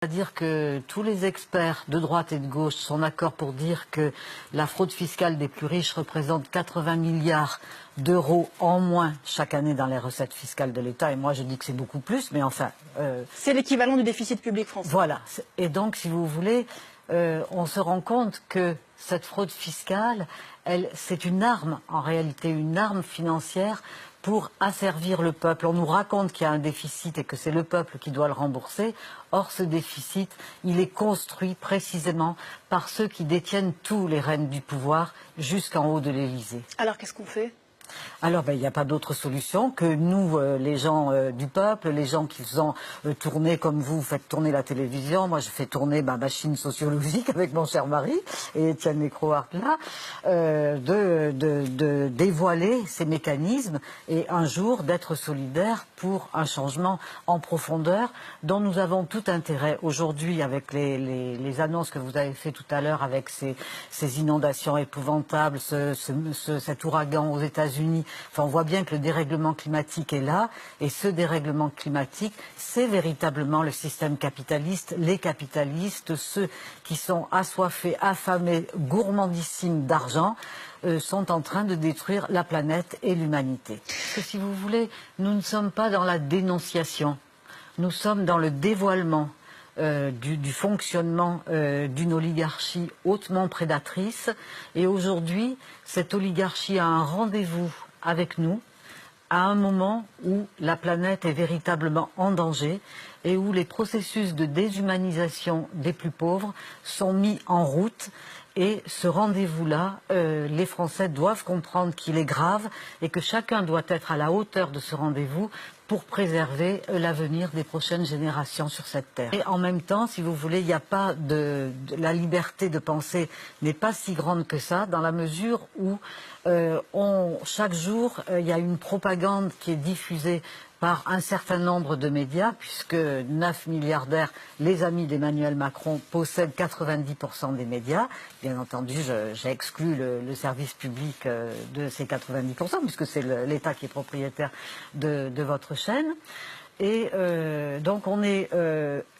C'est-à-dire que tous les experts de droite et de gauche sont d'accord pour dire que la fraude fiscale des plus riches représente 80 milliards d'euros en moins chaque année dans les recettes fiscales de l'État. Et moi, je dis que c'est beaucoup plus, mais enfin... c'est l'équivalent du déficit public français. Voilà. Et donc, si vous voulez, on se rend compte que cette fraude fiscale, c'est une arme, en réalité, une arme financière pour asservir le peuple. On nous raconte qu'il y a un déficit et que c'est le peuple qui doit le rembourser. Or, ce déficit, il est construit précisément par ceux qui détiennent tous les rênes du pouvoir jusqu'en haut de l'Élysée. Alors, qu'est-ce qu'on fait ? Alors, il n'y a pas d'autre solution que nous, les gens du peuple, les gens qui faisons tourner, comme vous faites tourner la télévision. Moi, je fais tourner ma machine sociologique avec mon cher mari et Étienne Nécroart là, de dévoiler ces mécanismes et un jour d'être solidaires pour un changement en profondeur dont nous avons tout intérêt aujourd'hui avec les annonces que vous avez fait tout à l'heure avec ces inondations épouvantables, cet ouragan aux États-Unis. Enfin, on voit bien que le dérèglement climatique est là, et ce dérèglement climatique, c'est véritablement le système capitaliste, les capitalistes, ceux qui sont assoiffés, affamés, gourmandissimes d'argent, sont en train de détruire la planète et l'humanité. Parce que si vous voulez, nous ne sommes pas dans la dénonciation, nous sommes dans le dévoilement du fonctionnement d'une oligarchie hautement prédatrice. Et aujourd'hui, cette oligarchie a un rendez-vous avec nous à un moment où la planète est véritablement en danger et où les processus de déshumanisation des plus pauvres sont mis en route. Et ce rendez-vous-là, les Français doivent comprendre qu'il est grave et que chacun doit être à la hauteur de ce rendez-vous pour préserver l'avenir des prochaines générations sur cette terre. Et en même temps, si vous voulez, il n'y a pas la liberté de penser n'est pas si grande que ça, dans la mesure où chaque jour, il y a une propagande qui est diffusée par un certain nombre de médias, puisque 9 milliardaires, les amis d'Emmanuel Macron, possèdent 90% des médias. Bien entendu, j'ai exclu le service public de ces 90%, puisque c'est l'État qui est propriétaire de votre chaîne. Et donc on est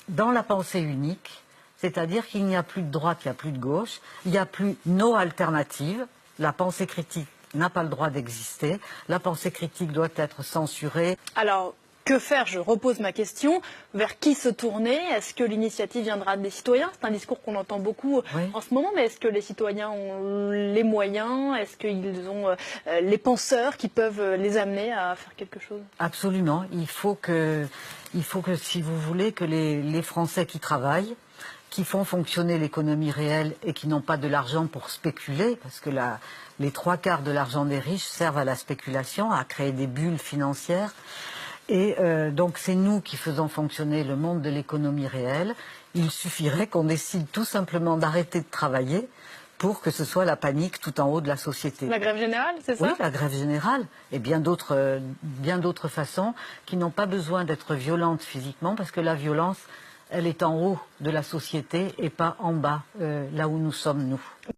dans la pensée unique, c'est-à-dire qu'il n'y a plus de droite, il n'y a plus de gauche, il n'y a plus nos alternatives. La pensée critique n'a pas le droit d'exister. La pensée critique doit être censurée. Alors, que faire? Je repose ma question. Vers qui se tourner? Est-ce que l'initiative viendra des citoyens? C'est un discours qu'on entend beaucoup en ce moment, mais est-ce que les citoyens ont les moyens? Est-ce qu'ils ont les penseurs qui peuvent les amener à faire quelque chose? Absolument. Il faut que, si vous voulez, que les Français qui travaillent, qui font fonctionner l'économie réelle et qui n'ont pas de l'argent pour spéculer, parce que les 3/4 de l'argent des riches servent à la spéculation, à créer des bulles financières. Et donc c'est nous qui faisons fonctionner le monde de l'économie réelle. Il suffirait qu'on décide tout simplement d'arrêter de travailler pour que ce soit la panique tout en haut de la société. La grève générale, c'est ça? Oui, la grève générale et bien d'autres façons qui n'ont pas besoin d'être violentes physiquement, parce que la violence, elle est en haut de la société et pas en bas, là où nous sommes nous.